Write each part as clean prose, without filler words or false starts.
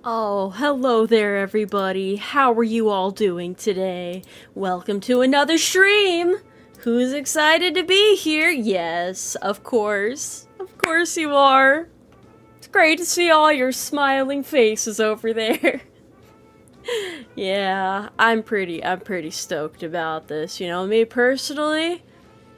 Oh, hello there everybody. How are you all doing today? Welcome to another stream! Who's excited to be here? Yes, of course. Of course you are. It's great to see all your smiling faces over there. Yeah, I'm pretty stoked about this. You know, me personally,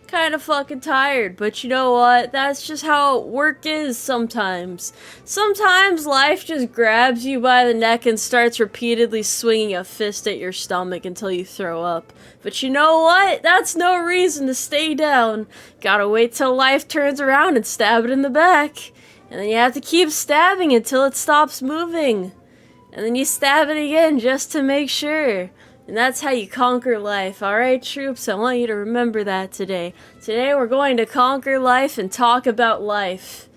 kind of fucking tired, but you know what? That's just how work is sometimes. Sometimes life just grabs you by the neck and starts repeatedly swinging a fist at your stomach until you throw up. But you know what? That's no reason to stay down. Gotta wait till life turns around and stab it in the back. And then you have to keep stabbing until it stops moving. And then you stab it again just to make sure. And that's how you conquer life, alright troops? I want you to remember that today. Today we're going to conquer life and talk about life.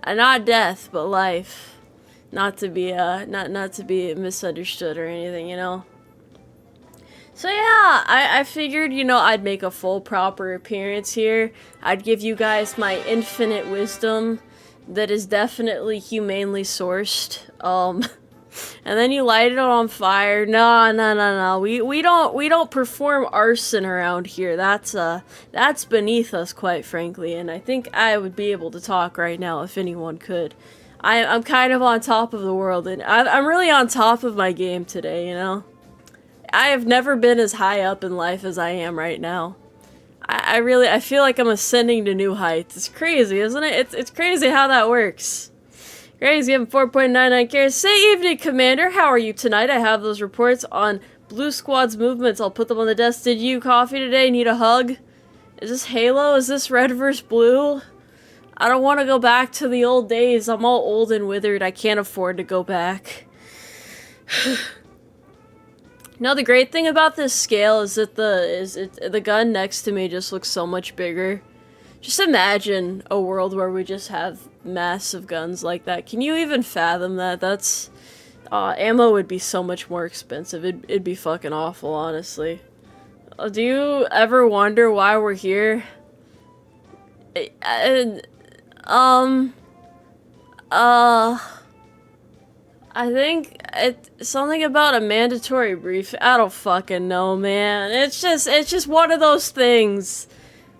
Not death, but life. Not to be misunderstood or anything, you know? So yeah, I figured, you know, I'd make a full proper appearance here. I'd give you guys my infinite wisdom that is definitely humanely sourced. And then you light it on fire. No. We don't perform arson around here. That's beneath us, quite frankly. And I think I would be able to talk right now if anyone could. I'm kind of on top of the world, and I'm really on top of my game today. You know, I have never been as high up in life as I am right now. I feel like I'm ascending to new heights. It's crazy, isn't it? It's crazy how that works. Graves given 4.99 cares. Say evening, Commander. How are you tonight? I have those reports on Blue Squad's movements. I'll put them on the desk. Did you coffee today? Need a hug? Is this Halo? Is this Red vs. Blue? I don't want to go back to the old days. I'm all old and withered. I can't afford to go back. No, the great thing about this scale is that the gun next to me just looks so much bigger. Just imagine a world where we just have massive guns like that. Can you even fathom that? That's ammo would be so much more expensive. It'd be fucking awful, honestly. Do you ever wonder why we're here? I think it's something about a mandatory brief. I don't fucking know, man. It's just one of those things.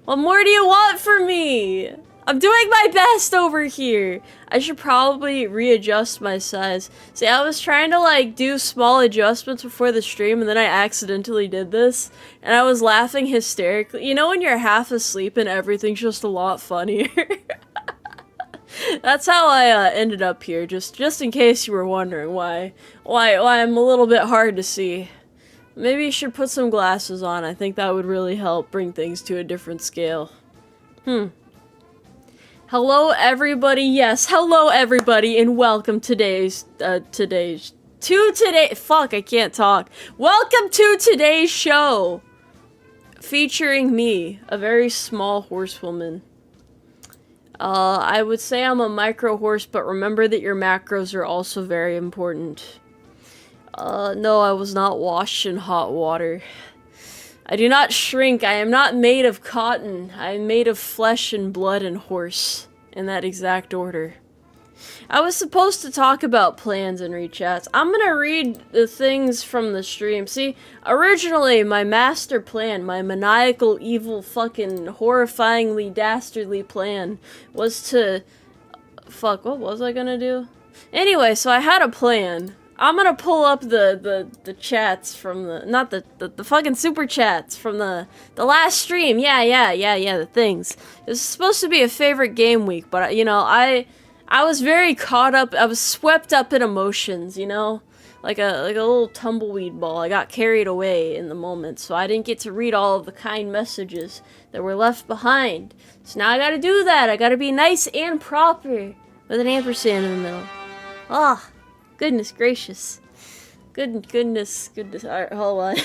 What more do you want from me? I'm doing my best over here. I should probably readjust my size. See, I was trying to like do small adjustments before the stream and then I accidentally did this. And I was laughing hysterically. You know when you're half asleep and everything's just a lot funnier? That's how I ended up here, just in case you were wondering why I'm a little bit hard to see. Maybe you should put some glasses on. I think that would really help bring things to a different scale. Hello everybody, yes, hello everybody, and welcome fuck, I can't talk. Welcome to today's show, featuring me, a very small horsewoman. I would say I'm a micro horse, but remember that your macros are also very important. No, I was not washed in hot water. I do not shrink. I am not made of cotton. I am made of flesh and blood and horse. In that exact order. I was supposed to talk about plans and read chats. I'm gonna read the things from the stream. See, originally my master plan, my maniacal, evil, fucking, horrifyingly dastardly plan was to... Fuck, what was I gonna do? Anyway, so I had a plan. I'm gonna pull up the chats from the, not the fucking super chats from the last stream. Yeah, the things. It was supposed to be a favorite game week, but you know, I was very caught up, I was swept up in emotions, you know? Like a little tumbleweed ball. I got carried away in the moment, so I didn't get to read all of the kind messages that were left behind. So now I gotta do that. I gotta be nice and proper with an ampersand in the middle. Ah. Goodness gracious. Goodness. Alright, hold on.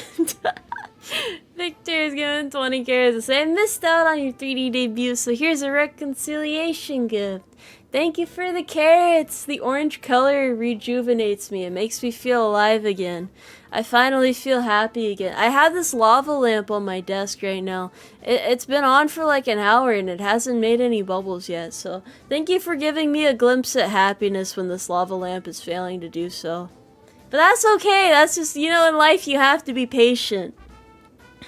Victor's given 20 cares to say, I missed out on your 3D debut, so here's a reconciliation gift. Thank you for the carrots! The orange color rejuvenates me. It makes me feel alive again. I finally feel happy again. I have this lava lamp on my desk right now. It's been on for like an hour and it hasn't made any bubbles yet, so thank you for giving me a glimpse at happiness when this lava lamp is failing to do so. But that's okay, that's just, you know, in life you have to be patient.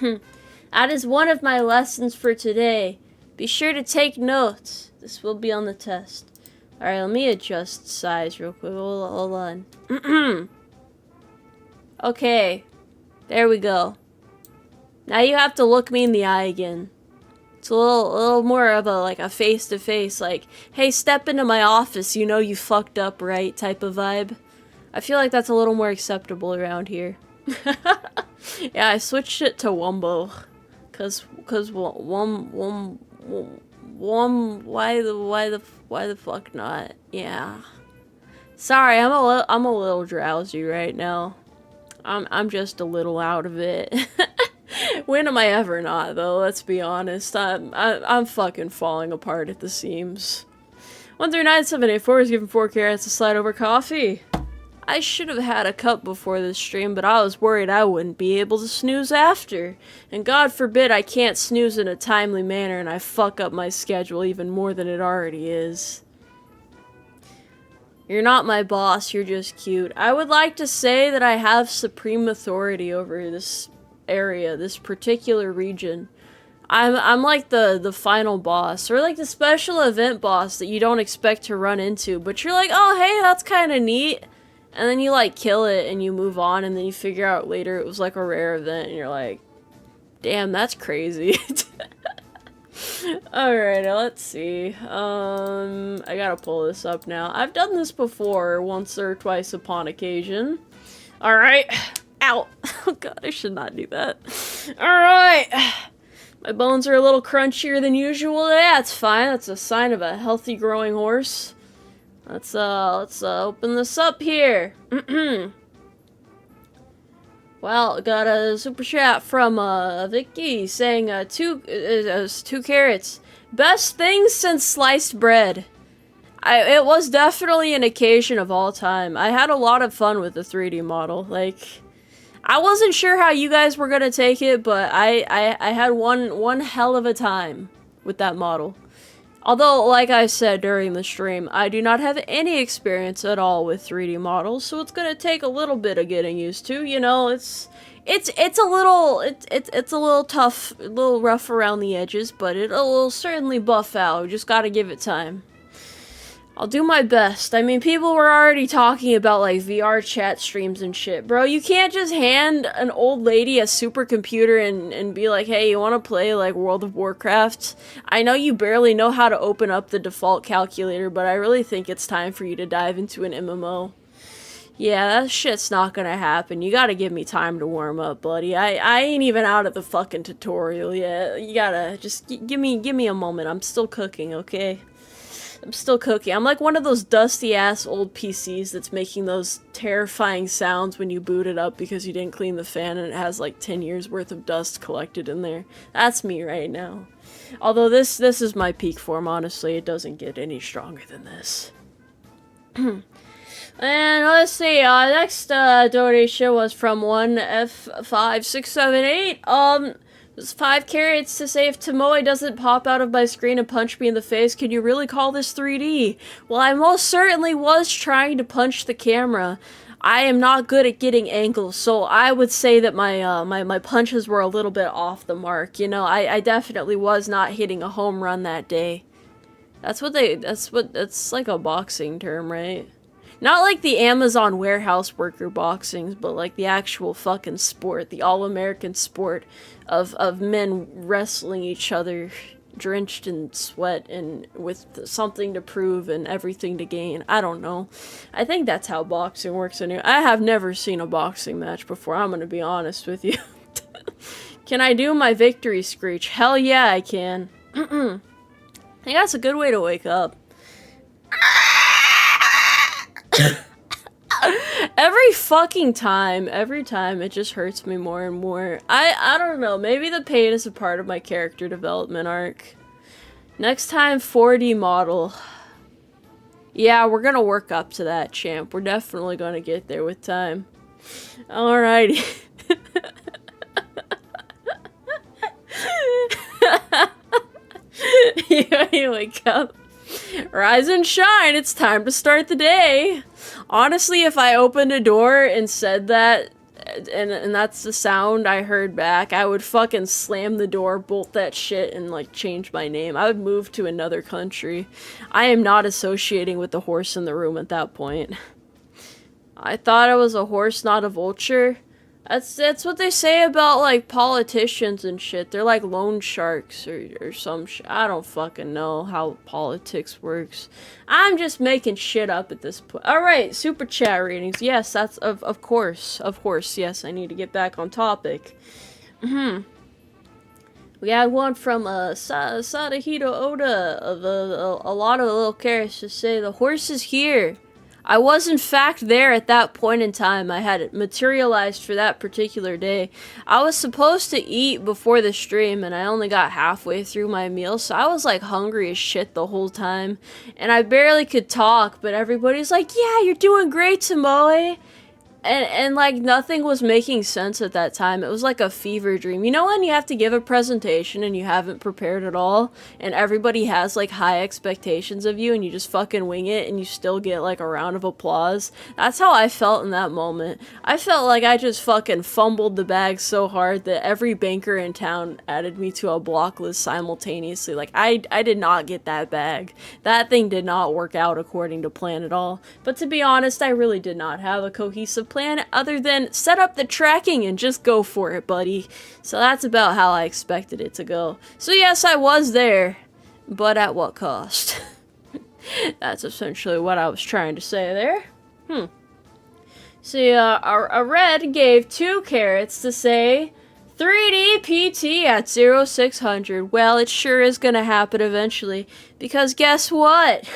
That is one of my lessons for today. Be sure to take notes. This will be on the test. Alright, let me adjust size real quick. Hold on. Okay. There we go. Now you have to look me in the eye again. It's a little more of a face-to-face, like, hey, step into my office, you know you fucked up, right? Type of vibe. I feel like that's a little more acceptable around here. Yeah, I switched it to Wumbo. Cause why the fuck not? Yeah. Sorry, I'm a little drowsy right now. I'm just a little out of it. When am I ever not, though? Let's be honest. I'm fucking falling apart at the seams. 139784 is giving 4 carrots a slide over coffee. I should have had a cup before this stream, but I was worried I wouldn't be able to snooze after. And God forbid I can't snooze in a timely manner and I fuck up my schedule even more than it already is. You're not my boss, you're just cute. I would like to say that I have supreme authority over this area, this particular region. I'm like the final boss, or like the special event boss that you don't expect to run into, but you're like, oh hey, that's kind of neat. And then you like kill it and you move on and then you figure out later it was like a rare event and you're like, damn, that's crazy. Alright, let's see. I gotta pull this up now. I've done this before, once or twice upon occasion. Alright. Ow. Oh god, I should not do that. Alright. My bones are a little crunchier than usual. Yeah, it's fine. That's a sign of a healthy growing horse. Let's open this up here. Well, got a super chat from Vicky saying 2 carrots. Best thing since sliced bread. It was definitely an occasion of all time. I had a lot of fun with the 3D model. Like, I wasn't sure how you guys were gonna take it, but I had one hell of a time with that model. Although, like I said during the stream, I do not have any experience at all with 3D models, so it's gonna take a little bit of getting used to. You know, it's a little tough, a little rough around the edges, but it'll certainly buff out. We just gotta give it time. I'll do my best. I mean, people were already talking about, like, VR chat streams and shit. Bro, you can't just hand an old lady a supercomputer and be like, hey, you want to play, like, World of Warcraft? I know you barely know how to open up the default calculator, but I really think it's time for you to dive into an MMO. Yeah, that shit's not gonna happen. You gotta give me time to warm up, buddy. I ain't even out of the fucking tutorial yet. You gotta just give me a moment. I'm still cooking, okay? I'm still cooking. I'm like one of those dusty-ass old PCs that's making those terrifying sounds when you boot it up because you didn't clean the fan and it has like 10 years worth of dust collected in there. That's me right now. Although this is my peak form, honestly. It doesn't get any stronger than this. And let's see, next donation was from 1F5678. There's 5 carrots to say if Tomoe doesn't pop out of my screen and punch me in the face, can you really call this 3D? Well, I most certainly was trying to punch the camera. I am not good at getting angles, so I would say that my punches were a little bit off the mark. You know, I definitely was not hitting a home run that day. That's like a boxing term, right? Not like the Amazon warehouse worker boxings, but like the actual fucking sport, the all-American sport of men wrestling each other, drenched in sweat and with something to prove and everything to gain. I don't know. I think that's how boxing works anyway. I have never seen a boxing match before, I'm gonna be honest with you. Can I do my victory screech? Hell yeah, I can. I think that's a good way to wake up. Every time, it just hurts me more and more. I don't know, maybe the pain is a part of my character development arc. Next time, 4D model. Yeah, we're gonna work up to that, champ. We're definitely gonna get there with time. Alrighty. You wake up. Rise and shine, it's time to start the day. Honestly, if I opened a door and said that, and that's the sound I heard back, I would fucking slam the door, bolt that shit, and like change my name. I would move to another country. I am not associating with the horse in the room at that point. I thought I was a horse, not a vulture. That's what they say about, like, politicians and shit. They're like loan sharks or some shit. I don't fucking know how politics works. I'm just making shit up at this point. Alright, super chat readings. Yes, that's, of course. Of course, yes, I need to get back on topic. We had one from Sadahito Oda of a lot of little carrots to say, the horse is here. I was in fact there at that point in time. I had it materialized for that particular day. I was supposed to eat before the stream and I only got halfway through my meal, so I was like hungry as shit the whole time. And I barely could talk, but everybody's like, yeah, you're doing great, Tomoe. And like nothing was making sense at that time. It was like a fever dream. You know when you have to give a presentation and you haven't prepared at all and everybody has like high expectations of you and you just fucking wing it and you still get like a round of applause? That's how I felt in that moment. I felt like I just fucking fumbled the bag so hard that every banker in town added me to a block list simultaneously. Like I did not get that bag. That thing did not work out according to plan at all. But to be honest, I really did not have a cohesive plan other than set up the tracking and just go for it, buddy. So that's about how I expected it to go. So yes, I was there, but at what cost? That's essentially what I was trying to say there. See, a red gave 2 carrots to say 3D PT at 0600. Well, it sure is gonna happen eventually, because guess what?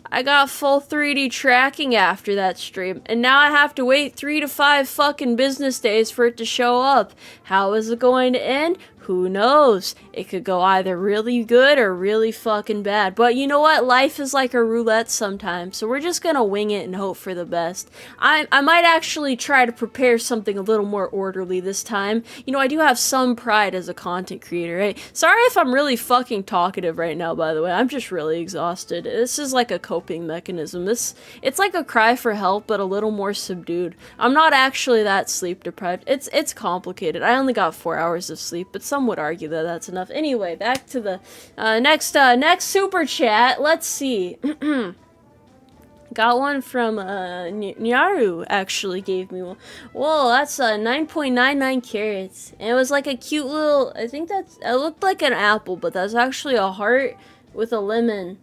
I got full 3D tracking after that stream, and now I have to wait 3 to 5 fucking business days for it to show up. How is it going to end? Who knows? It could go either really good or really fucking bad. But you know what? Life is like a roulette sometimes, so we're just gonna wing it and hope for the best. I might actually try to prepare something a little more orderly this time. You know, I do have some pride as a content creator, right? Sorry if I'm really fucking talkative right now, by the way. I'm just really exhausted. This is like a coping mechanism. It's like a cry for help, but a little more subdued. I'm not actually that sleep deprived. It's complicated. I only got 4 hours of sleep, but some would argue that that's enough. Anyway, back to the next super chat. Let's see. Got one from Nyaru actually gave me one. Whoa, that's 9.99 carats. And it was like a cute little, I think it looked like an apple, but that's actually a heart with a lemon.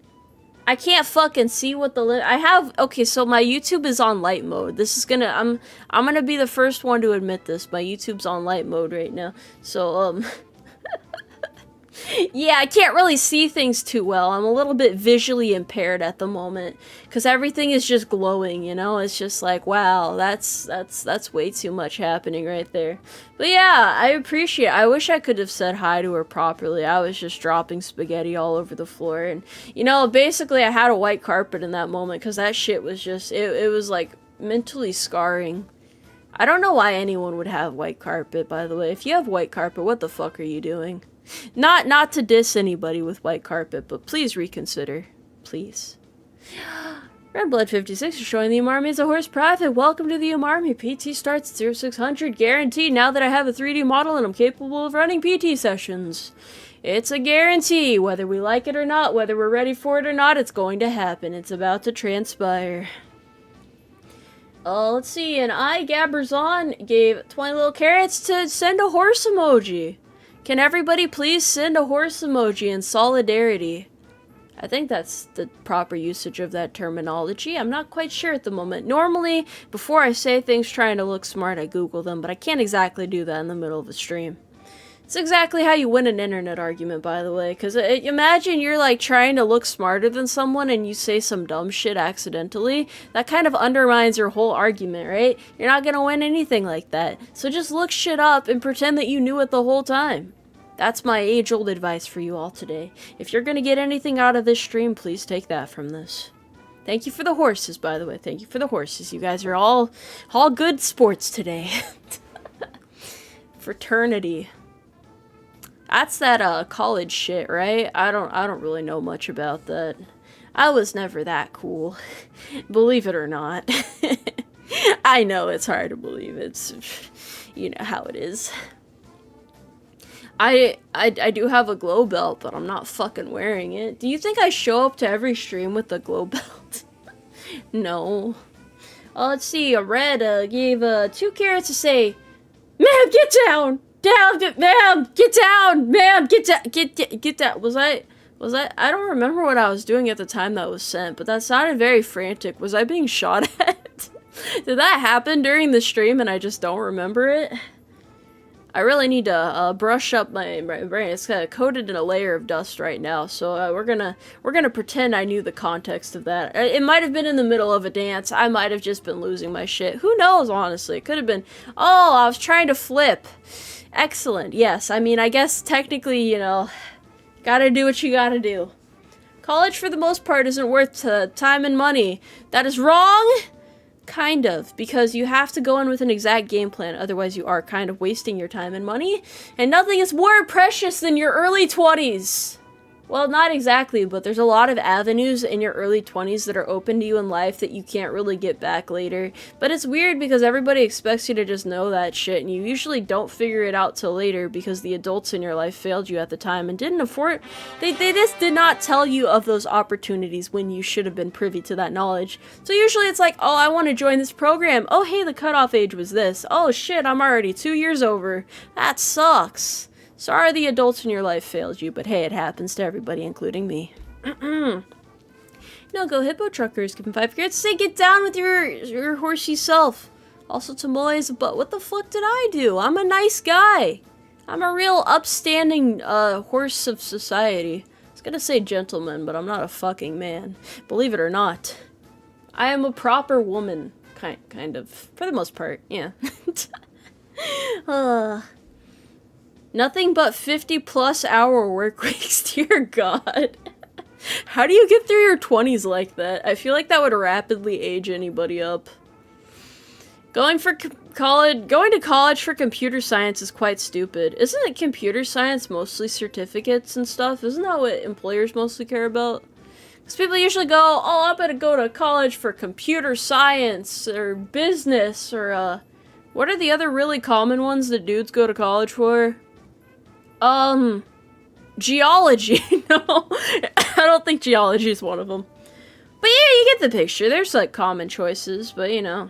I can't fucking see what the okay, so my YouTube is on light mode. This is gonna, I'm gonna be the first one to admit this. My YouTube's on light mode right now. So, yeah, I can't really see things too well. I'm a little bit visually impaired at the moment because everything is just glowing, you know? It's just like, wow, that's way too much happening right there. But yeah, I appreciate it. I wish I could have said hi to her properly. I was just dropping spaghetti all over the floor. And, you know, basically I had a white carpet in that moment because that shit was just, it was like mentally scarring. I don't know why anyone would have white carpet, by the way. If you have white carpet, what the fuck are you doing? Not to diss anybody with white carpet, but please reconsider. Please. Redblood56 is showing the Umarmy as a horse private. Welcome to the Umarmy. PT starts at 0600 guaranteed now that I have a 3D model and I'm capable of running PT sessions. It's a guarantee. Whether we like it or not, whether we're ready for it or not, it's going to happen. It's about to transpire. Let's see. And Gabberzon gave 20 little carrots to send a horse emoji. Can everybody please send a horse emoji in solidarity? I think that's the proper usage of that terminology. I'm not quite sure at the moment. Normally, before I say things trying to look smart, I Google them, but I can't exactly do that in the middle of a stream. It's exactly how you win an internet argument, by the way, because imagine you're like trying to look smarter than someone and you say some dumb shit accidentally. That kind of undermines your whole argument, right? You're not gonna win anything like that. So just look shit up and pretend that you knew it the whole time. That's my age-old advice for you all today. If you're gonna get anything out of this stream, please take that from this. Thank you for the horses, by the way. Thank you for the horses. You guys are all good sports today. Fraternity. That's that college shit, right? I don't really know much about that. I was never that cool. Believe it or not. I know it's hard to believe. It's, you know how it is. I do have a glow belt, but I'm not fucking wearing it. Do you think I show up to every stream with a glow belt? No. Let's see. A red gave 2 carrots to say, "Ma'am, get down! Down! Ma'am, get down! Ma'am, get down! Get down!" Was I? I don't remember what I was doing at the time that was sent, but that sounded very frantic. Was I being shot at? Did that happen during the stream and I just don't remember it? I really need to brush up my brain. It's kind of coated in a layer of dust right now, so we're gonna pretend I knew the context of that. It might have been in the middle of a dance. I might have just been losing my shit. Who knows, honestly? It could have been, oh, I was trying to flip. Excellent. Yes, I mean, I guess technically, you know, gotta do what you gotta do. College, for the most part, isn't worth time and money. That is wrong. Kind of, because you have to go in with an exact game plan, otherwise you are kind of wasting your time and money, and nothing is more precious than your early 20s. Well, not exactly, but there's a lot of avenues in your early 20s that are open to you in life that you can't really get back later. But it's weird because everybody expects you to just know that shit, and you usually don't figure it out till later because the adults in your life failed you at the time and didn't afford. They just did not tell you of those opportunities when you should have been privy to that knowledge. So usually it's like, oh, I want to join this program. Oh, hey, the cutoff age was this. Oh shit, I'm already 2 years over. That sucks. Sorry the adults in your life failed you, but hey, it happens to everybody, including me. No, go Hippo Truckers. Give him 5 carrots. Say, get down with your horsey self. Also, Tomoe is a butt. What the fuck did I do? I'm a nice guy. I'm a real upstanding horse of society. I was gonna say gentleman, but I'm not a fucking man. Believe it or not. I am a proper woman. Kind of. For the most part, yeah. Nothing but 50+ hour work weeks, dear God. How do you get through your 20s like that? I feel like that would rapidly age anybody up. Going to college for computer science is quite stupid. Isn't it computer science mostly certificates and stuff? Isn't that what employers mostly care about? Because people usually go, oh, I'm gonna go to college for computer science or business or what are the other really common ones that dudes go to college for? Geology. No, I don't think geology is one of them. But yeah, you get the picture. There's like common choices, but you know.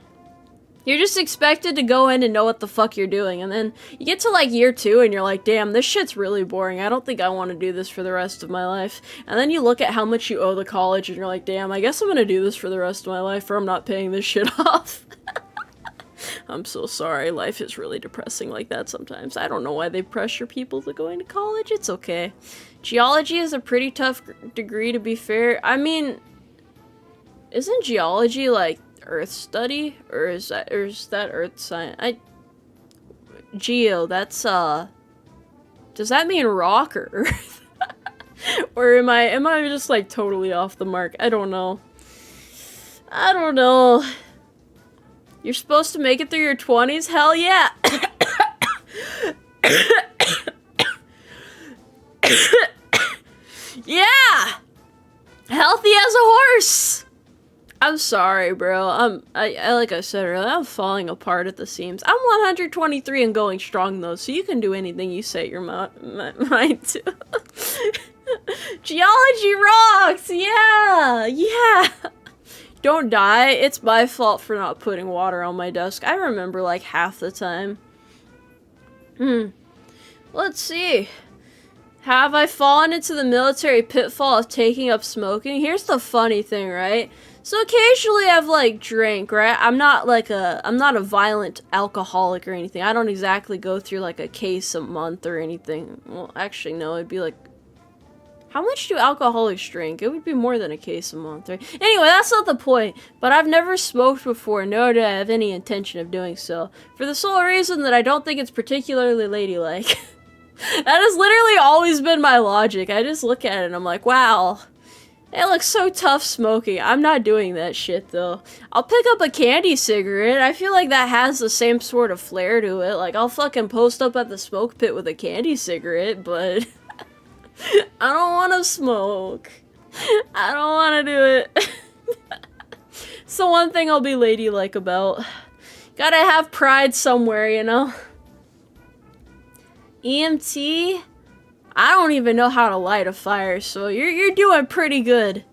You're just expected to go in and know what the fuck you're doing, and then you get to like year 2 and you're like, damn, this shit's really boring. I don't think I want to do this for the rest of my life. And then you look at how much you owe the college and you're like, damn, I guess I'm gonna do this for the rest of my life or I'm not paying this shit off. I'm so sorry, life is really depressing like that sometimes. I don't know why they pressure people to going to college, it's okay. Geology is a pretty tough degree, to be fair. I mean, isn't geology like earth study? Or is that earth science? Geo, that's does that mean rock or earth? Or am I just like totally off the mark? I don't know. You're supposed to make it through your 20s? Hell yeah! Yeah! Healthy as a horse! I'm sorry, bro. I like I said earlier, I'm falling apart at the seams. I'm 123 and going strong, though, so you can do anything you set your mind to. Geology rocks! Yeah! Don't die. It's my fault for not putting water on my desk. I remember like half the time. Let's see. Have I fallen into the military pitfall of taking up smoking? Here's the funny thing, right? So occasionally I've like drank, right? I'm not a violent alcoholic or anything. I don't exactly go through like a case a month or anything. Well, actually no, it'd be like, how much do alcoholics drink? It would be more than a case a month, right? Anyway, that's not the point. But I've never smoked before, nor do I have any intention of doing so. For the sole reason that I don't think it's particularly ladylike. That has literally always been my logic. I just look at it and I'm like, wow. It looks so tough smoking. I'm not doing that shit, though. I'll pick up a candy cigarette. I feel like that has the same sort of flair to it. Like, I'll fucking post up at the smoke pit with a candy cigarette, but I don't want to smoke. I don't want to do it. It's the one thing I'll be ladylike about. Gotta have pride somewhere, you know? EMT? I don't even know how to light a fire, so you're doing pretty good.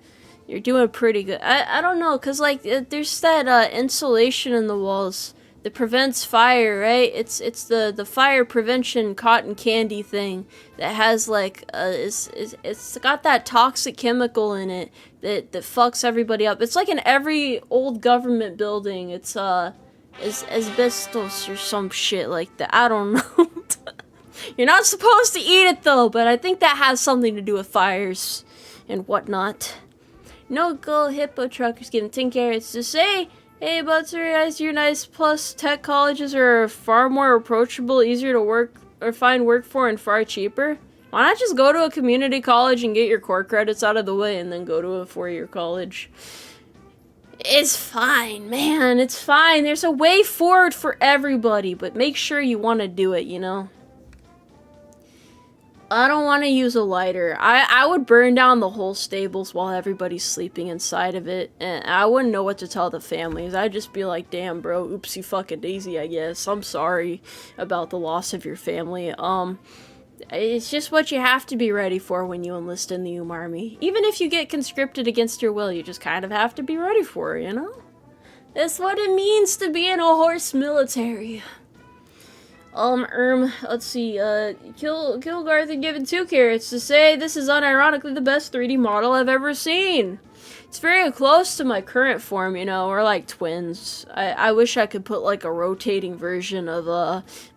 You're doing pretty good. I don't know, cause like there's that insulation in the walls that prevents fire, right? It's the fire prevention cotton candy thing that has like it's got that toxic chemical in it that fucks everybody up. It's like in every old government building. It's asbestos or some shit like that. I don't know. You're not supposed to eat it though, but I think that has something to do with fires and whatnot. No go hippo truckers giving 10 carrots to say, hey, but your nice plus tech colleges are far more approachable, easier to work or find work for, and far cheaper. Why not just go to a community college and get your core credits out of the way and then go to a 4-year college? It's fine, man. It's fine. There's a way forward for everybody, but make sure you want to do it, you know? I don't want to use a lighter. I would burn down the whole stables while everybody's sleeping inside of it. And I wouldn't know what to tell the families. I'd just be like, damn, bro, oopsie fucking daisy, I guess. I'm sorry about the loss of your family. It's just what you have to be ready for when you enlist in the UmARmy. Even if you get conscripted against your will, you just kind of have to be ready for it, you know? That's what it means to be in a horse military. Let's see, Kilgarth given 2 carrots to say this is unironically the best 3D model I've ever seen. It's very close to my current form, you know, we're like twins. I wish I could put like a rotating version of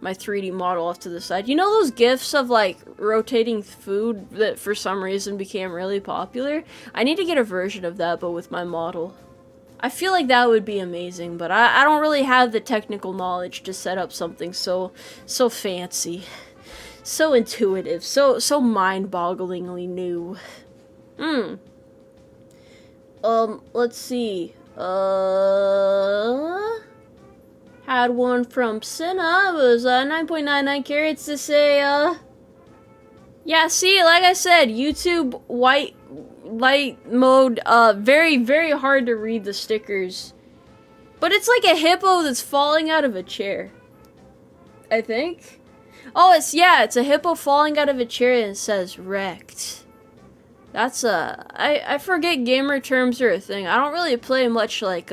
my 3D model off to the side. You know those gifs of like rotating food that for some reason became really popular? I need to get a version of that, but with my model. I feel like that would be amazing, but I don't really have the technical knowledge to set up something so fancy, so intuitive, so mind-bogglingly new. Let's see. Had one from Senna. It was 9.99 carats to say, yeah, see, like I said, YouTube white light mode, very, very hard to read the stickers. But it's like a hippo that's falling out of a chair, I think. Oh, it's a hippo falling out of a chair and it says wrecked. That's I forget gamer terms are a thing. I don't really play much like,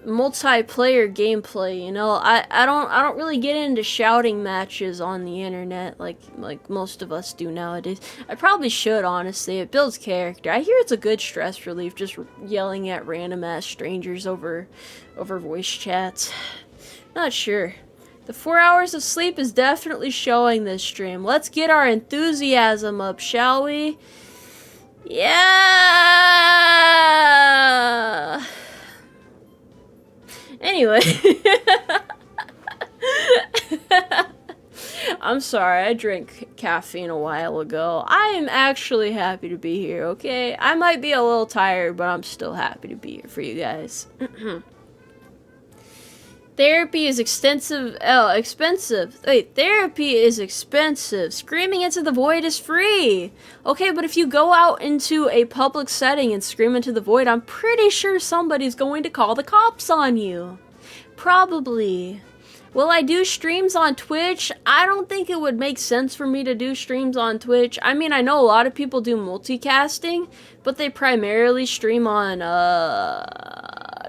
multiplayer gameplay, you know. I don't really get into shouting matches on the internet like most of us do nowadays. I probably should, honestly. It builds character. I hear it's a good stress relief just yelling at random ass strangers over voice chats. Not sure. The 4 hours of sleep is definitely showing this stream. Let's get our enthusiasm up, shall we? Yeah. Anyway, I'm sorry, I drank caffeine a while ago. I am actually happy to be here, okay? I might be a little tired, but I'm still happy to be here for you guys. Therapy is expensive. Wait, therapy is expensive. Screaming into the void is free. Okay, but if you go out into a public setting and scream into the void, I'm pretty sure somebody's going to call the cops on you. Probably. Will I do streams on Twitch? I don't think it would make sense for me to do streams on Twitch. I mean, I know a lot of people do multicasting, but they primarily stream on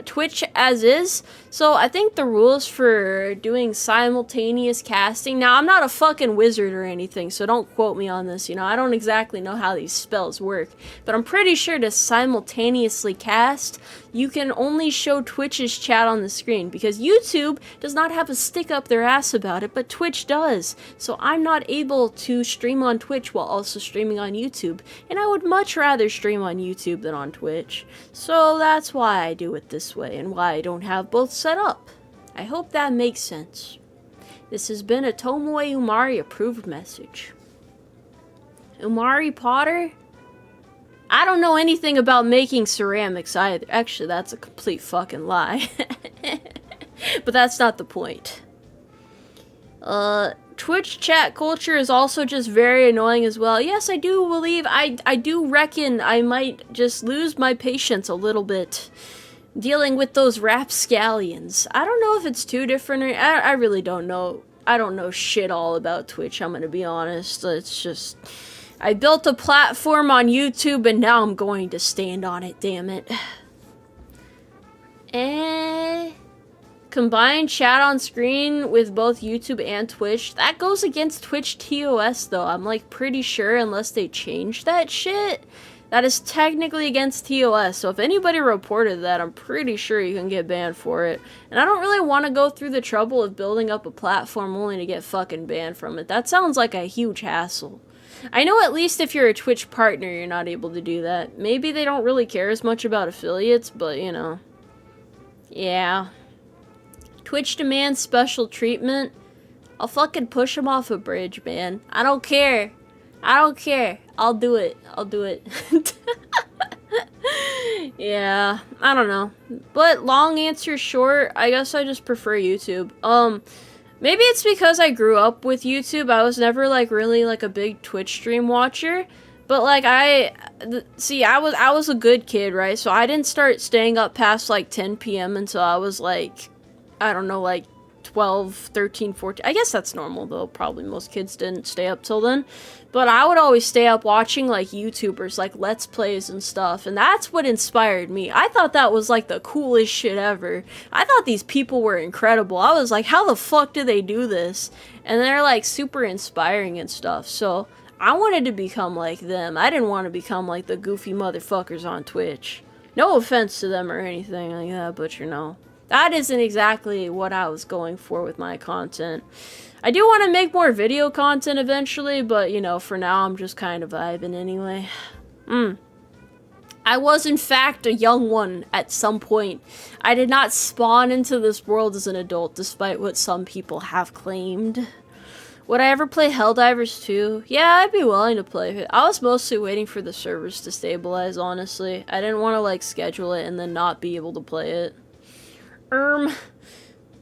Twitch as is. So I think the rules for doing simultaneous casting, now I'm not a fucking wizard or anything, so don't quote me on this, you know, I don't exactly know how these spells work, but I'm pretty sure to simultaneously cast, you can only show Twitch's chat on the screen, because YouTube does not have a stick up their ass about it, but Twitch does, so I'm not able to stream on Twitch while also streaming on YouTube, and I would much rather stream on YouTube than on Twitch, so that's why I do it this way, and why I don't have both set up. I hope that makes sense. This has been a Tomoe Umari approved message. Umari Potter? I don't know anything about making ceramics either. Actually, that's a complete fucking lie. But that's not the point. Twitch chat culture is also just very annoying as well. Yes, I do believe, I do reckon I might just lose my patience a little bit dealing with those rapscallions. I don't know if it's too different, or I really don't know. I don't know shit all about Twitch, I'm gonna be honest. It's just, I built a platform on YouTube and now I'm going to stand on it, damn it. Combine chat on screen with both YouTube and Twitch. That goes against Twitch TOS though. I'm like pretty sure unless they change that shit. That is technically against TOS. So if anybody reported that, I'm pretty sure you can get banned for it. And I don't really want to go through the trouble of building up a platform only to get fucking banned from it. That sounds like a huge hassle. I know at least if you're a Twitch partner, you're not able to do that. Maybe they don't really care as much about affiliates, but you know. Yeah. Twitch demands special treatment. I'll fucking push him off a bridge, man. I don't care. I don't care. I'll do it. I'll do it. Yeah, I don't know. But long answer short, I guess I just prefer YouTube. Maybe it's because I grew up with YouTube. I was never like really like a big Twitch stream watcher. But like I was a good kid, right? So I didn't start staying up past like 10 p.m. until I was like, I don't know, like 12, 13, 14. I guess that's normal though. Probably most kids didn't stay up till then. But I would always stay up watching like YouTubers, like Let's Plays and stuff. And that's what inspired me. I thought that was like the coolest shit ever. I thought these people were incredible. I was like, how the fuck do they do this? And they're like super inspiring and stuff. So I wanted to become like them. I didn't want to become like the goofy motherfuckers on Twitch. No offense to them or anything like that, but you know. That isn't exactly what I was going for with my content. I do want to make more video content eventually, but you know, for now I'm just kind of vibing anyway. I was in fact a young one at some point. I did not spawn into this world as an adult, despite what some people have claimed. Would I ever play Helldivers 2? Yeah, I'd be willing to play it. I was mostly waiting for the servers to stabilize, honestly. I didn't want to like schedule it and then not be able to play it.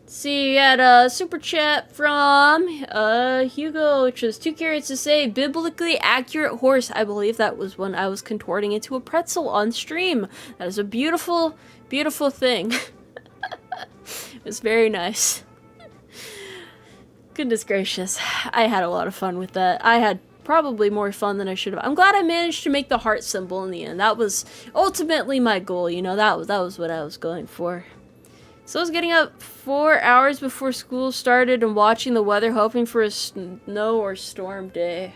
See, you had a super chat from Hugo, which was 2 carrots to say biblically accurate horse. I believe that was when I was contorting into a pretzel on stream. That is a beautiful, beautiful thing. It was very nice. Goodness gracious. I had a lot of fun with that. I had probably more fun than I should have. I'm glad I managed to make the heart symbol in the end. That was ultimately my goal, you know, that was what I was going for. So I was getting up 4 hours before school started and watching the weather, hoping for a snow or storm day.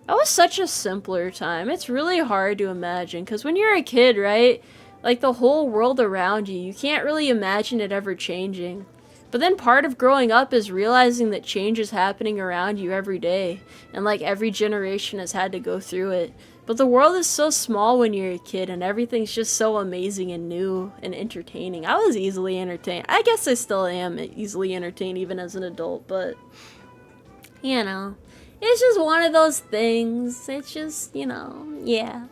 That was such a simpler time. It's really hard to imagine, because when you're a kid, right? Like, the whole world around you, you can't really imagine it ever changing. But then part of growing up is realizing that change is happening around you every day. And, like, every generation has had to go through it. But the world is so small when you're a kid, and everything's just so amazing and new and entertaining. I was easily entertained. I guess I still am easily entertained even as an adult, but, you know, it's just one of those things. It's just, you know, yeah.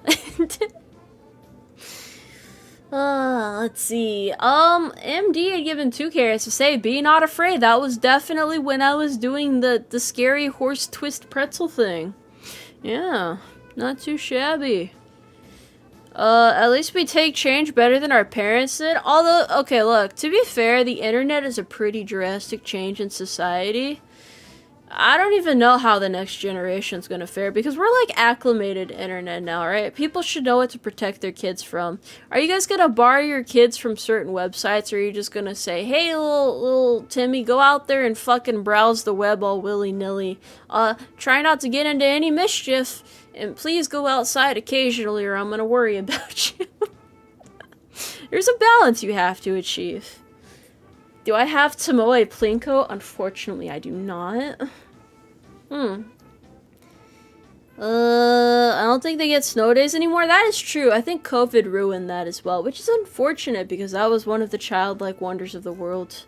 Let's see. MD had given 2 carrots to say, be not afraid. That was definitely when I was doing the scary horse twist pretzel thing. Yeah. Not too shabby. At least we take change better than our parents did. Although, okay, look, to be fair, the internet is a pretty drastic change in society. I don't even know how the next generation's gonna fare, because we're like acclimated to internet now, right? People should know what to protect their kids from. Are you guys gonna bar your kids from certain websites, or are you just gonna say, hey, little Timmy, go out there and fucking browse the web all willy-nilly. Try not to get into any mischief. And please go outside occasionally or I'm gonna worry about you. There's a balance you have to achieve. Do I have Tomoe Plinko? Unfortunately, I do not. I don't think they get snow days anymore. That is true. I think COVID ruined that as well, which is unfortunate because that was one of the childlike wonders of the world.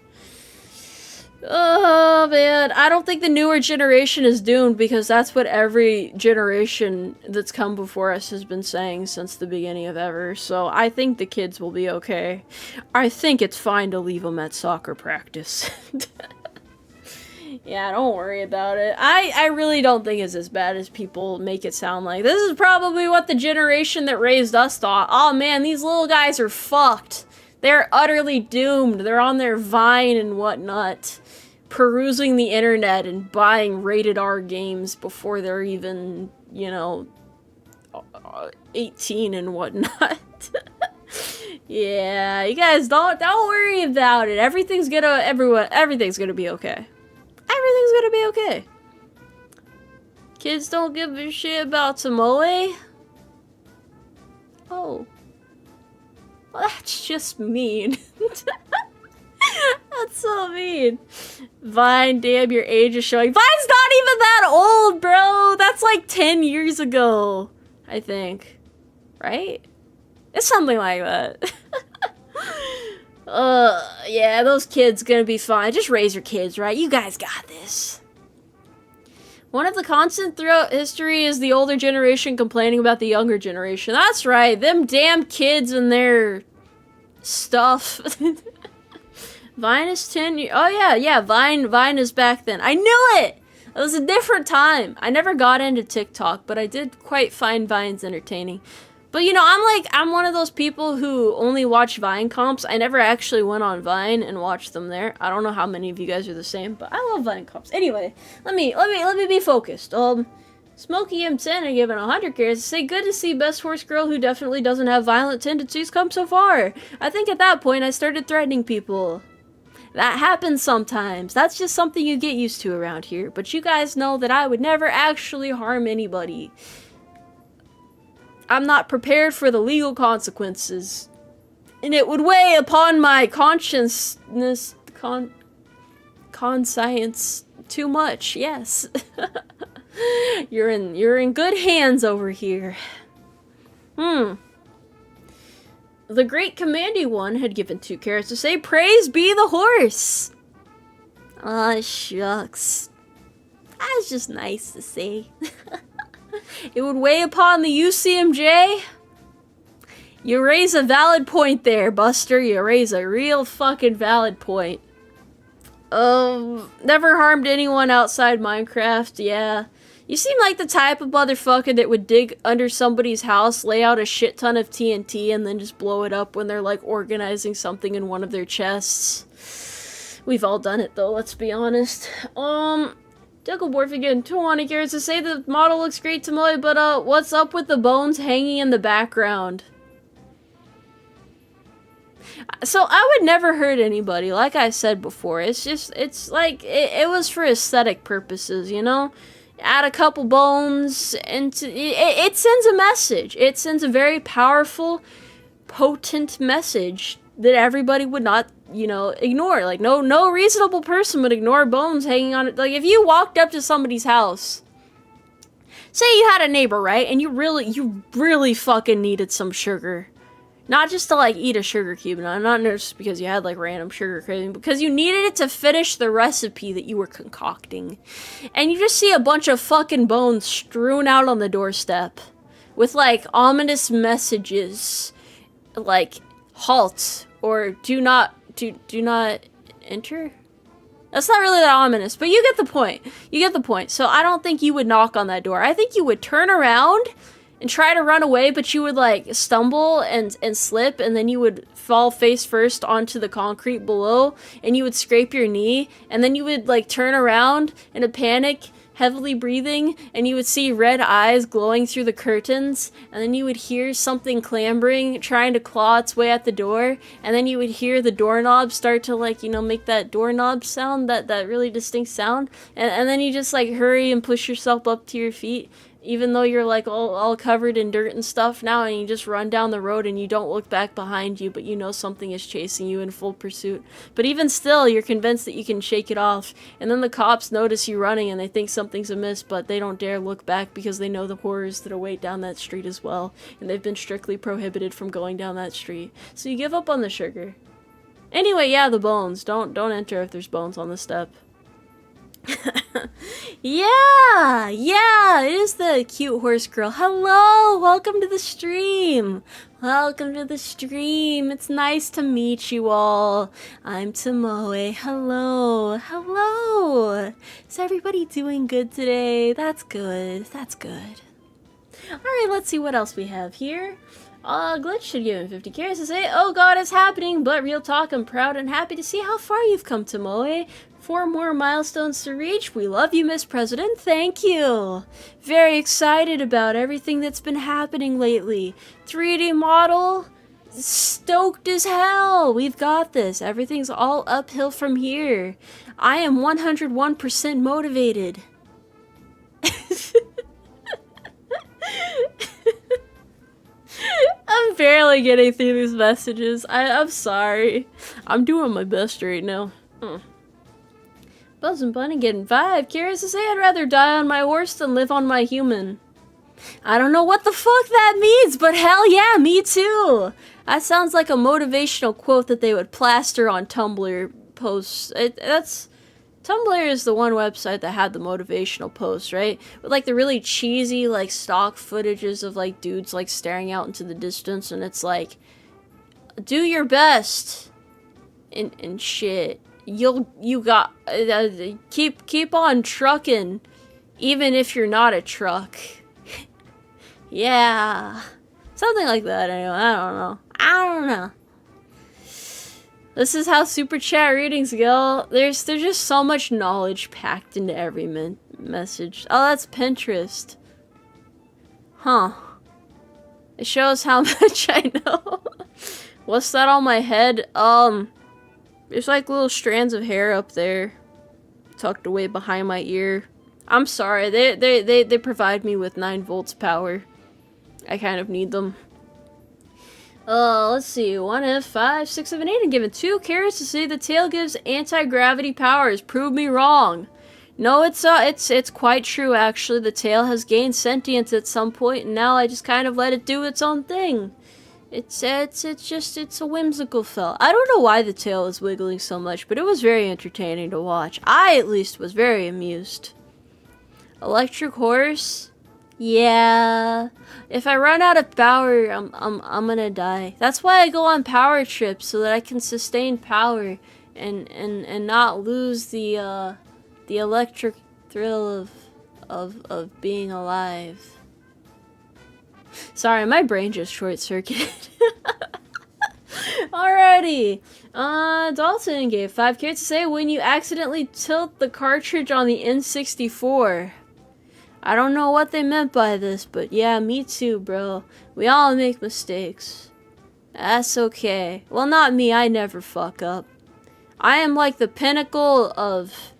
Oh man, I don't think the newer generation is doomed because that's what every generation that's come before us has been saying since the beginning of ever. So I think the kids will be okay. I think it's fine to leave them at soccer practice. Yeah, don't worry about it. I really don't think it's as bad as people make it sound like. This is probably what the generation that raised us thought. Oh man, these little guys are fucked. They're utterly doomed. They're on their Vine and whatnot, perusing the internet and buying rated R games before they're even, you know, 18 and whatnot. Yeah, you guys don't worry about it. Everything's gonna be okay. Everything's gonna be okay. Kids don't give a shit about Tomoe. Oh. Well, that's just mean. That's so mean. Vine, damn, your age is showing. Vine's not even that old, bro. That's like 10 years ago, I think. Right? It's something like that. Yeah, those kids gonna be fine. Just raise your kids, right? You guys got this. One of the constants throughout history is the older generation complaining about the younger generation. That's right, them damn kids and their stuff. Vine is 10 years. Oh yeah, Vine is back then. I knew it! It was a different time. I never got into TikTok, but I did quite find Vines entertaining. But you know, I'm one of those people who only watch Vine comps. I never actually went on Vine and watched them there. I don't know how many of you guys are the same, but I love Vine comps. Anyway, let me be focused. Smokey M10 and given 100 cares to say good to see best horse girl who definitely doesn't have violent tendencies come so far. I think at that point I started threatening people. That happens sometimes. That's just something you get used to around here. But you guys know that I would never actually harm anybody. I'm not prepared for the legal consequences. And it would weigh upon my conscience too much, yes. You're in good hands over here. The great commanding one had given 2 carrots to say, praise be the horse. Aw, shucks. That's just nice to say. It would weigh upon the UCMJ. You raise a valid point there, Buster. You raise a real fucking valid point. Never harmed anyone outside Minecraft, yeah. You seem like the type of motherfucker that would dig under somebody's house, lay out a shit ton of TNT, and then just blow it up when they're, like, organizing something in one of their chests. We've all done it, though, let's be honest. Duckleborf again, 20 cares to say the model looks great to Tomoe, but what's up with the bones hanging in the background? So I would never hurt anybody, like I said before. It's just, it's like, it was for aesthetic purposes, you know? Add a couple bones, and it sends a message. It sends a very powerful, potent message that everybody would not, you know, ignore. Like, no reasonable person would ignore bones hanging on it. Like, if you walked up to somebody's house, say you had a neighbor, right, and you really fucking needed some sugar. Not just to, like, eat a sugar cube, not just because you had, like, random sugar craving, because you needed it to finish the recipe that you were concocting. And you just see a bunch of fucking bones strewn out on the doorstep with, like, ominous messages, like, halt, or do not enter? That's not really that ominous, but you get the point. You get the point. So I don't think you would knock on that door. I think you would turn around and try to run away, but you would, like, stumble and slip, and then you would fall face first onto the concrete below, and you would scrape your knee, and then you would, like, turn around in a panic, heavily breathing, and you would see red eyes glowing through the curtains, and then you would hear something clambering, trying to claw its way at the door, and then you would hear the doorknob start to, like, you know, make that doorknob sound, that really distinct sound, and then you just, like, hurry and push yourself up to your feet, even though you're, like, all covered in dirt and stuff now, and you just run down the road and you don't look back behind you, but you know something is chasing you in full pursuit. But even still, you're convinced that you can shake it off, and then the cops notice you running and they think something's amiss, but they don't dare look back because they know the horrors that await down that street as well, and they've been strictly prohibited from going down that street. So you give up on the sugar. Anyway, yeah, the bones. Don't enter if there's bones on the step. Yeah, it is the cute horse girl. Hello, welcome to the stream. Welcome to the stream. It's nice to meet you all. I'm Tomoe. Hello. Is everybody doing good today? That's good. Alright, let's see what else we have here. Glitch should give him 50 carats to say, oh god, it's happening, but real talk, I'm proud and happy to see how far you've come, Tomoe. 4 more milestones to reach. We love you, Miss President. Thank you. Very excited about everything that's been happening lately. 3D model, stoked as hell. We've got this. Everything's all uphill from here. I am 101% motivated. I'm barely getting through these messages. I'm sorry. I'm doing my best right now. Buzz and Bunny getting 5. Curious to say I'd rather die on my horse than live on my human. I don't know what the fuck that means, but hell yeah, me too. That sounds like a motivational quote that they would plaster on Tumblr posts. Tumblr is the one website that had the motivational posts, right? With like the really cheesy like stock footages of like dudes like staring out into the distance, and it's like, do your best and shit. You got keep on trucking, even if you're not a truck. Yeah, something like that. Anyway, I don't know. This is how super chat readings go. There's just so much knowledge packed into every message. Oh, that's Pinterest. Huh. It shows how much I know. What's that on my head? There's like little strands of hair up there, tucked away behind my ear. I'm sorry. They provide me with 9 volts power. I kind of need them. Let's see. 1 F 5 6 7 8 and given 2 carats to say the tail gives anti-gravity powers. Prove me wrong. No, it's quite true actually. The tail has gained sentience at some point, and now I just kind of let it do its own thing. It's a whimsical felt. I don't know why the tail is wiggling so much, but it was very entertaining to watch. I at least was very amused. Electric horse. Yeah, if I run out of power, I'm gonna die. That's why I go on power trips, so that I can sustain power and not lose the electric thrill of being alive. Sorry, my brain just short-circuited. Alrighty. Dalton gave 5 carats to say when you accidentally tilt the cartridge on the N64. I don't know what they meant by this, but yeah, me too, bro. We all make mistakes. That's okay. Well, not me, I never fuck up. I am like the pinnacle of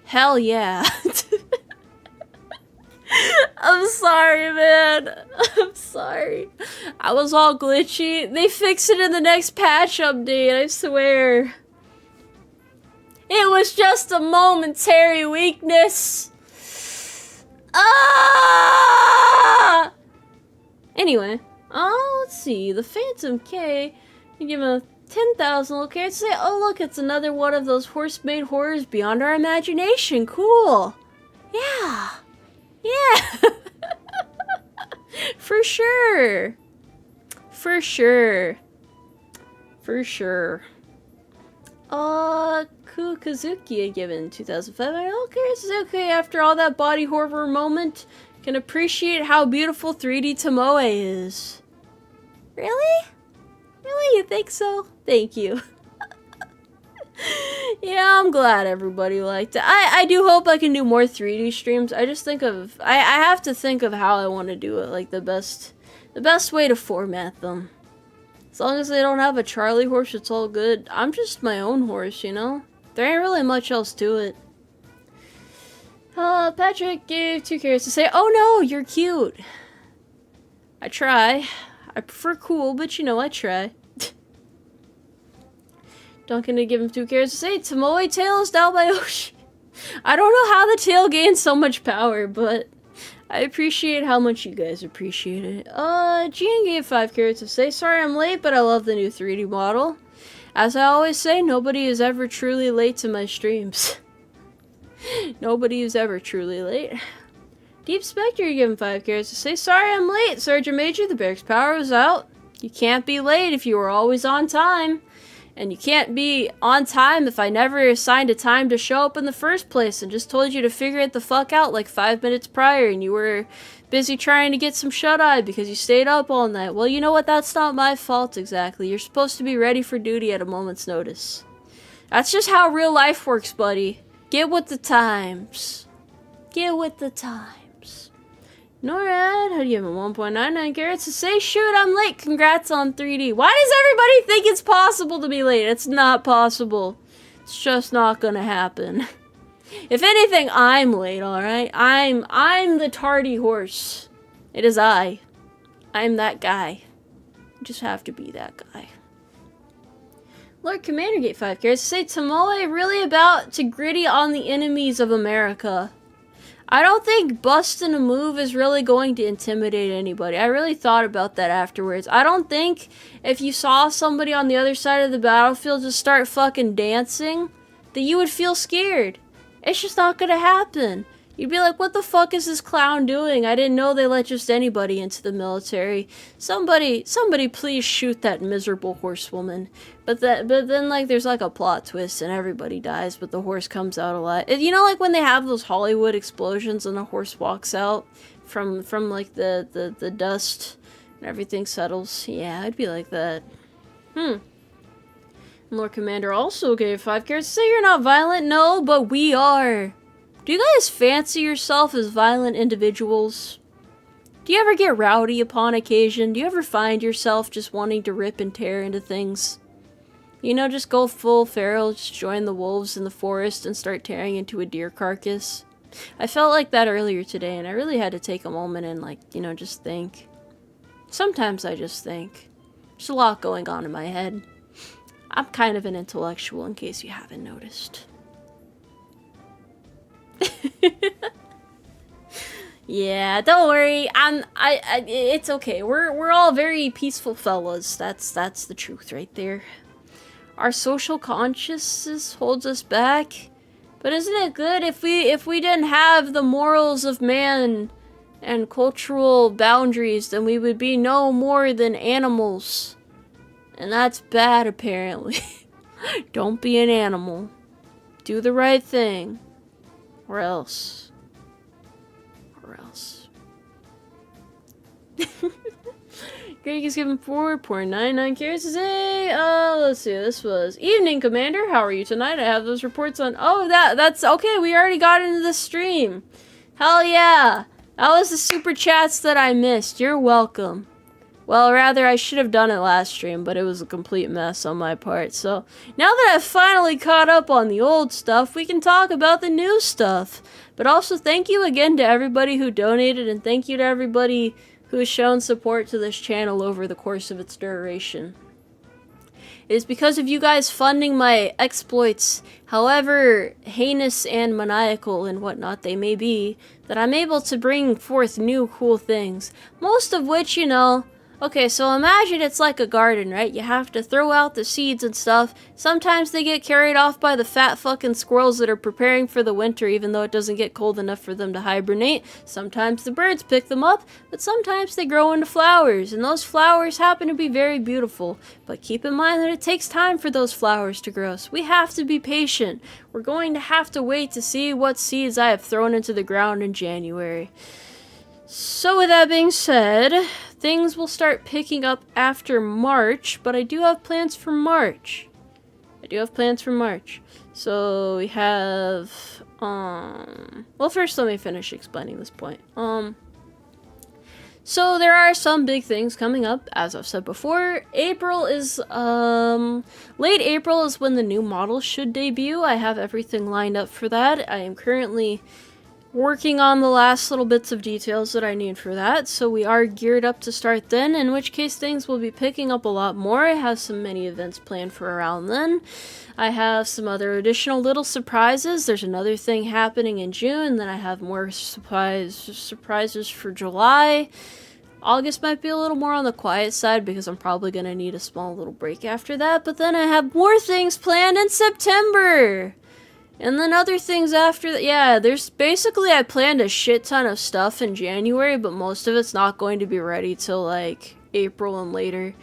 hell yeah. I'm sorry, man. I'm sorry. I was all glitchy. They fix it in the next patch update, I swear. It was just a momentary weakness. Ah! Anyway, let's see. The Phantom K, you give him a 10,000 little carats. Say, oh look, it's another one of those horse-made horrors beyond our imagination. Cool. Yeah. For sure. Kukazuki had given 2,500. Okay, Suzuki, after all that body horror moment, can appreciate how beautiful 3D Tomoe is. Really? Really? You think so? Thank you. Yeah, I'm glad everybody liked it. I do hope I can do more 3D streams. I just think of... I have to think of how I want to do it, like the best way to format them. As long as they don't have a Charlie horse, it's all good. I'm just my own horse, you know? There ain't really much else to it. Patrick gave 2 carats to say, oh no, you're cute. I try. I prefer cool, but you know, I try. Duncan to give him 2 carats to say, Tomoe tail is down by Oshi. I don't know how the tail gains so much power, but I appreciate how much you guys appreciate it. Gian gave 5 carrots to say, sorry I'm late, but I love the new 3D model. As I always say, nobody is ever truly late to my streams. Nobody is ever truly late. Deep Spectre, you're giving 5 carrots to say, sorry I'm late, Sergeant Major, the barracks power was out. You can't be late if you were always on time. And you can't be on time if I never assigned a time to show up in the first place and just told you to figure it the fuck out like 5 minutes prior and you were busy trying to get some shut-eye because you stayed up all night. Well, you know what? That's not my fault exactly. You're supposed to be ready for duty at a moment's notice. That's just how real life works, buddy. Get with the times. Get with the times. NORAD, how do you have a 1.99 carrots to say, shoot, I'm late, congrats on 3D. Why does everybody think it's possible to be late? It's not possible. It's just not gonna happen. If anything, I'm late, alright? I'm the tardy horse. It is I. I'm that guy. You just have to be that guy. Lord Commander gave 5 carrots to say, Tomoe really about to gritty on the enemies of America. I don't think busting a move is really going to intimidate anybody. I really thought about that afterwards. I don't think if you saw somebody on the other side of the battlefield just start fucking dancing, that you would feel scared. It's just not gonna happen. You'd be like, what the fuck is this clown doing? I didn't know they let just anybody into the military. Somebody please shoot that miserable horsewoman. But then like there's like a plot twist and everybody dies, but the horse comes out alive. You know, like when they have those Hollywood explosions and the horse walks out from like the dust and everything settles. Yeah, I'd be like that. Lord Commander also gave 5 carrots to say you're not violent. No, but we are. Do you guys fancy yourself as violent individuals? Do you ever get rowdy upon occasion? Do you ever find yourself just wanting to rip and tear into things? You know, just go full feral, just join the wolves in the forest and start tearing into a deer carcass? I felt like that earlier today and I really had to take a moment and like, you know, just think. Sometimes I just think. There's a lot going on in my head. I'm kind of an intellectual in case you haven't noticed. Yeah, don't worry. It's okay. We're all very peaceful fellas. That's the truth right there. Our social consciousness holds us back, but isn't it good if we didn't have the morals of man and cultural boundaries, then we would be no more than animals. And that's bad, apparently. Don't be an animal. Do the right thing. Or else. Or else. Greg is given 4.99 carrots to say. Let's see. This was Evening Commander. How are you tonight? I have those reports on. Oh, that's okay. We already got into the stream. Hell yeah. That was the super chats that I missed. You're welcome. Well, rather, I should have done it last stream, but it was a complete mess on my part. So, now that I've finally caught up on the old stuff, we can talk about the new stuff. But also, thank you again to everybody who donated, and thank you to everybody who has shown support to this channel over the course of its duration. It is because of you guys funding my exploits, however heinous and maniacal and whatnot they may be, that I'm able to bring forth new cool things. Most of which, you know... Okay, so imagine it's like a garden, right? You have to throw out the seeds and stuff. Sometimes they get carried off by the fat fucking squirrels that are preparing for the winter, even though it doesn't get cold enough for them to hibernate. Sometimes the birds pick them up, but sometimes they grow into flowers, and those flowers happen to be very beautiful. But keep in mind that it takes time for those flowers to grow, so we have to be patient. We're going to have to wait to see what seeds I have thrown into the ground in January. So with that being said, things will start picking up after March, but I do have plans for March. So we have, well, first let me finish explaining this point. So there are some big things coming up, as I've said before. April is, late April is when the new model should debut. I have everything lined up for that. I am currently working on the last little bits of details that I need for that, so we are geared up to start then, in which case things will be picking up a lot more. I have some mini events planned for around then. I have some other additional little surprises. There's another thing happening in June, then I have more surprises for July. August might be a little more on the quiet side because I'm probably going to need a small little break after that, but then I have more things planned in September! And then other things after that. Yeah, there's basically, I planned a shit ton of stuff in January, but most of it's not going to be ready till like April and later.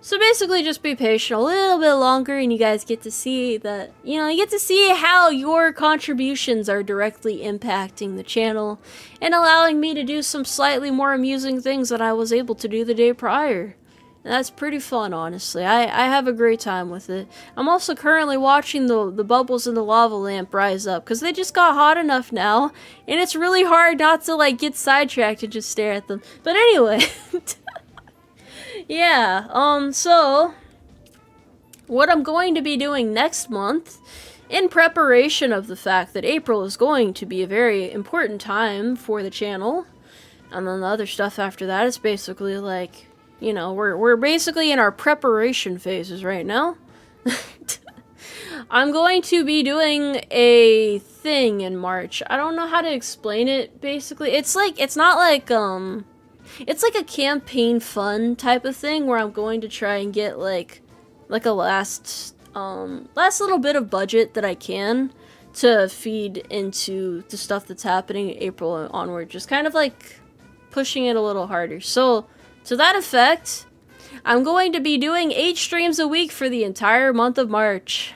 So basically just be patient a little bit longer and you guys get to see that, you know, you get to see how your contributions are directly impacting the channel and allowing me to do some slightly more amusing things than I was able to do the day prior. And that's pretty fun, honestly. I have a great time with it. I'm also currently watching the bubbles in the lava lamp rise up, because they just got hot enough now, and it's really hard not to, like, get sidetracked and just stare at them. But anyway, yeah, so, what I'm going to be doing next month, in preparation of the fact that April is going to be a very important time for the channel, and then the other stuff after that is basically, like, you know, we're basically in our preparation phases right now. I'm going to be doing a thing in March. I don't know how to explain it, basically. It's like, it's not like, it's like a campaign fun type of thing where I'm going to try and get, like a last little bit of budget that I can to feed into the stuff that's happening in April onward. Just kind of, like, pushing it a little harder. So, to that effect, I'm going to be doing 8 streams a week for the entire month of March.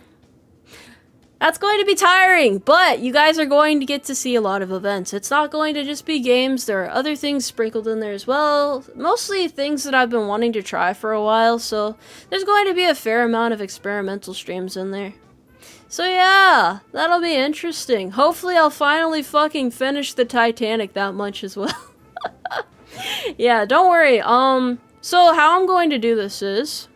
That's going to be tiring, but you guys are going to get to see a lot of events. It's not going to just be games, there are other things sprinkled in there as well. Mostly things that I've been wanting to try for a while, so there's going to be a fair amount of experimental streams in there. So yeah, that'll be interesting. Hopefully I'll finally fucking finish the Titanic that much as well. Yeah, don't worry. So how I'm going to do this is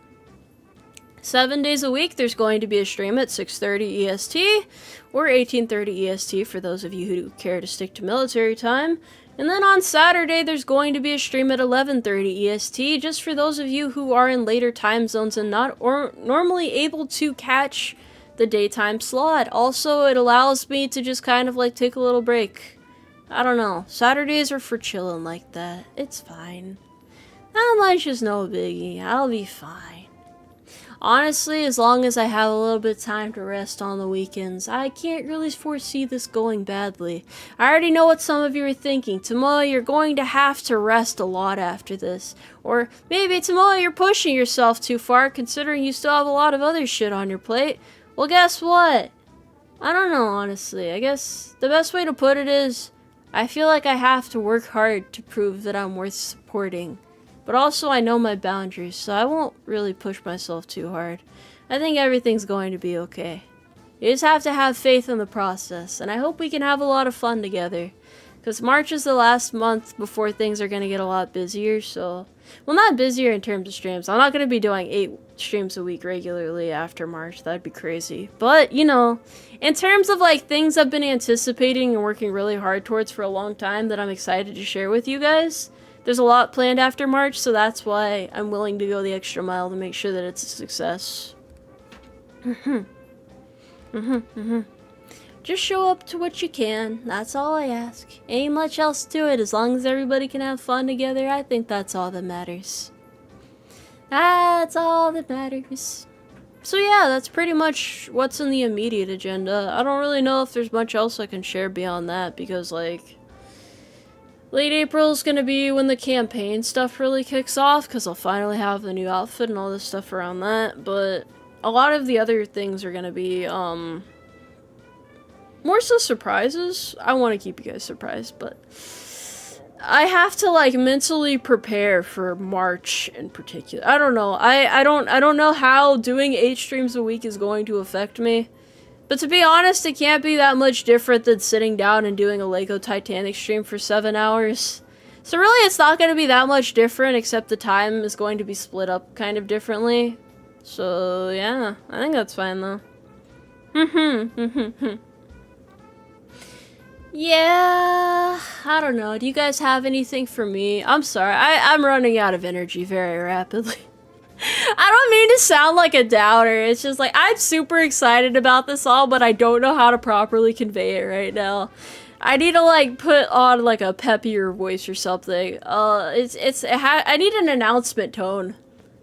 7 days a week there's going to be a stream at 6:30 EST or 18:30 EST for those of you who care to stick to military time. And then on Saturday there's going to be a stream at 11:30 EST just for those of you who are in later time zones and not normally able to catch the daytime slot. Also, it allows me to just kind of like take a little break. I don't know. Saturdays are for chilling like that. It's fine. That much is no biggie. I'll be fine. Honestly, as long as I have a little bit of time to rest on the weekends, I can't really foresee this going badly. I already know what some of you are thinking. Tomoe, you're going to have to rest a lot after this. Or maybe, Tomoe, you're pushing yourself too far considering you still have a lot of other shit on your plate. Well, guess what? I don't know, honestly. I guess the best way to put it is, I feel like I have to work hard to prove that I'm worth supporting. But also I know my boundaries, so I won't really push myself too hard. I think everything's going to be okay. You just have to have faith in the process, and I hope we can have a lot of fun together. Because March is the last month before things are going to get a lot busier, so... Well, not busier in terms of streams. I'm not going to be doing 8 streams a week regularly after March. That'd be crazy. But, you know, in terms of, like, things I've been anticipating and working really hard towards for a long time that I'm excited to share with you guys, there's a lot planned after March, so that's why I'm willing to go the extra mile to make sure that it's a success. Just show up to what you can. That's all I ask. Ain't much else to it. As long as everybody can have fun together, I think that's all that matters. That's all that matters. So yeah, that's pretty much what's in the immediate agenda. I don't really know if there's much else I can share beyond that because, like, late April is gonna be when the campaign stuff really kicks off because I'll finally have the new outfit and all this stuff around that. But a lot of the other things are gonna be, more so surprises. I want to keep you guys surprised, but I have to, like, mentally prepare for March in particular. I don't know. I don't know how doing 8 streams a week is going to affect me. But to be honest, it can't be that much different than sitting down and doing a Lego Titanic stream for 7 hours. So really, it's not going to be that much different, except the time is going to be split up kind of differently. So yeah, I think that's fine though. Yeah, I don't know. Do you guys have anything for me? I'm sorry, I'm running out of energy very rapidly. I don't mean to sound like a doubter. It's just like, I'm super excited about this all, but I don't know how to properly convey it right now. I need to like put on like a peppier voice or something. I need an announcement tone.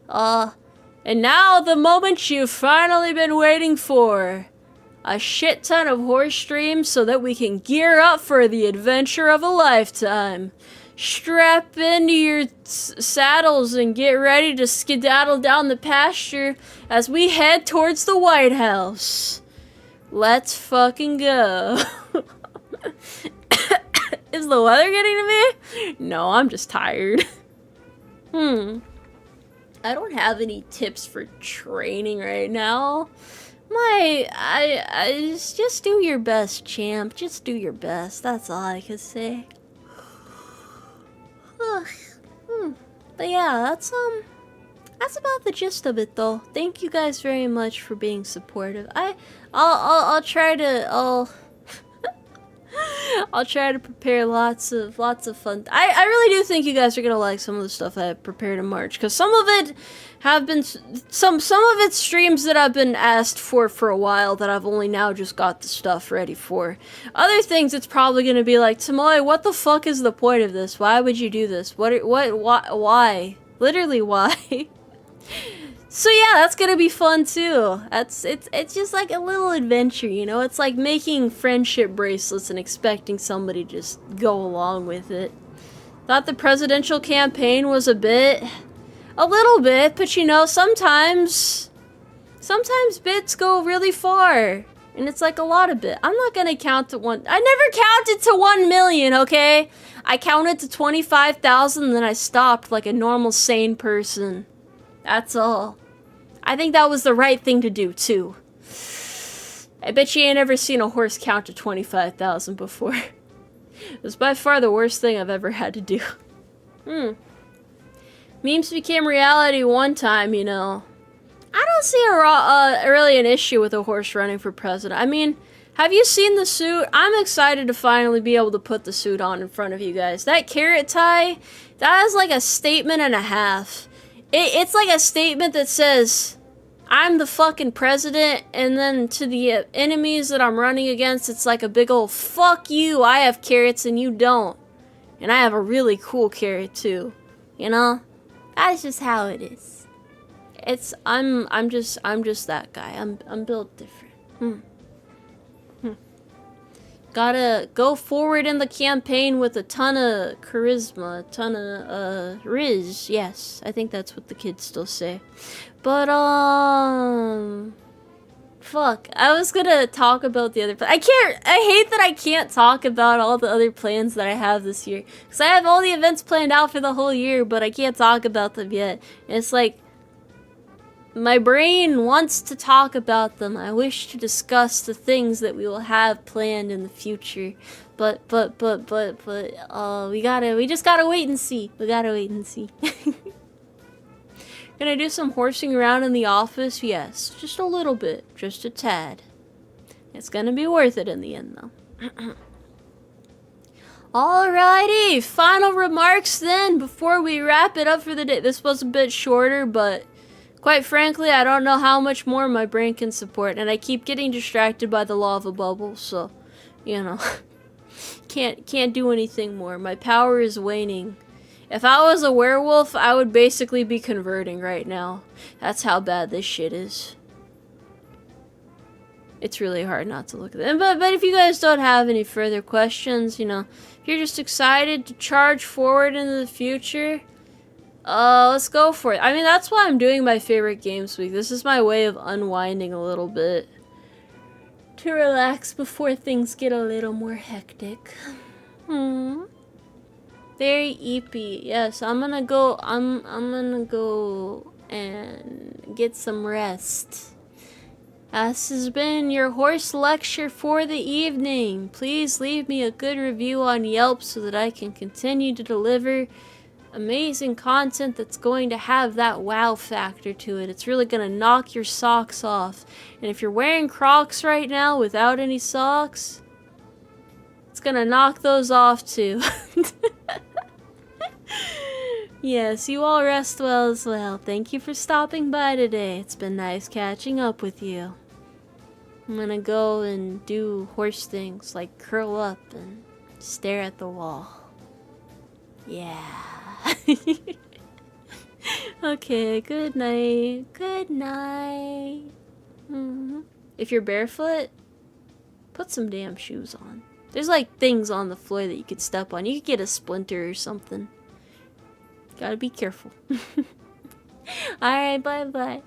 And now the moment you've finally been waiting for. A shit ton of horse streams so that we can gear up for the adventure of a lifetime. Strap into your saddles and get ready to skedaddle down the pasture as we head towards the White House. Let's fucking go. Is the weather getting to me? No, I'm just tired. I don't have any tips for training right now. Just do your best, champ. Just do your best. That's all I can say. But yeah, that's about the gist of it, though. Thank you guys very much for being supportive. I'll try to I'll try to prepare lots of fun. I really do think you guys are gonna like some of the stuff I have prepared in March, because some of it have been some of it's streams that I've been asked for a while that I've only now just got the stuff ready for. Other things it's probably gonna be like, Tomoe, what the fuck is the point of this? Why would you do this? Why? Literally, why? So yeah, that's gonna be fun too. It's just like a little adventure, you know? It's like making friendship bracelets and expecting somebody to just go along with it. Thought the presidential campaign was a little bit, but you know, sometimes bits go really far. And it's like a lot of bit. I'm not gonna count to one. I never counted to 1 million, okay? I counted to 25,000 and then I stopped like a normal sane person. That's all. I think that was the right thing to do, too. I bet you ain't ever seen a horse count to 25,000 before. It was by far the worst thing I've ever had to do. Memes became reality one time, you know. I don't see really an issue with a horse running for president. I mean, have you seen the suit? I'm excited to finally be able to put the suit on in front of you guys. That carrot tie, that is like a statement and a half. It's like a statement that says, I'm the fucking president, and then to the enemies that I'm running against, it's like a big old fuck you, I have carrots and you don't. And I have a really cool carrot too. You know? That's just how it is. I'm just that guy. I'm built different. Gotta go forward in the campaign with a ton of charisma, a ton of, riz. Yes, I think that's what the kids still say. But, fuck. I was gonna talk about the other I hate that I can't talk about all the other plans that I have this year. Because I have all the events planned out for the whole year, but I can't talk about them yet. And it's like, my brain wants to talk about them. I wish to discuss the things that we will have planned in the future. But, we just gotta wait and see. We gotta wait and see. Gonna do some horsing around in the office? Yes. Just a little bit. Just a tad. It's gonna be worth it in the end, though. Alrighty. Final remarks then before we wrap it up for the day. This was a bit shorter, but quite frankly, I don't know how much more my brain can support, and I keep getting distracted by the lava bubble, so, you know, can't do anything more. My power is waning. If I was a werewolf, I would basically be converting right now. That's how bad this shit is. It's really hard not to look at them. But if you guys don't have any further questions, you know, if you're just excited to charge forward into the future, let's go for it. I mean, that's why I'm doing my favorite games week. This is my way of unwinding a little bit. To relax before things get a little more hectic. Very eepy. Yes, I'm gonna go and get some rest. This has been your horse lecture for the evening. Please leave me a good review on Yelp so that I can continue to deliver amazing content that's going to have that wow factor to it. It's really gonna knock your socks off. And if you're wearing Crocs right now without any socks, it's It's gonna knock those off too. Yes, you all rest well as well. Thank you for stopping by today. It's been nice catching up with you. I'm gonna go and do horse things like curl up and stare at the wall. Yeah. Okay, good night. Good night. If you're barefoot, put some damn shoes on. There's like things on the floor that you could step on. You could get a splinter or something. Gotta be careful. Alright, bye bye.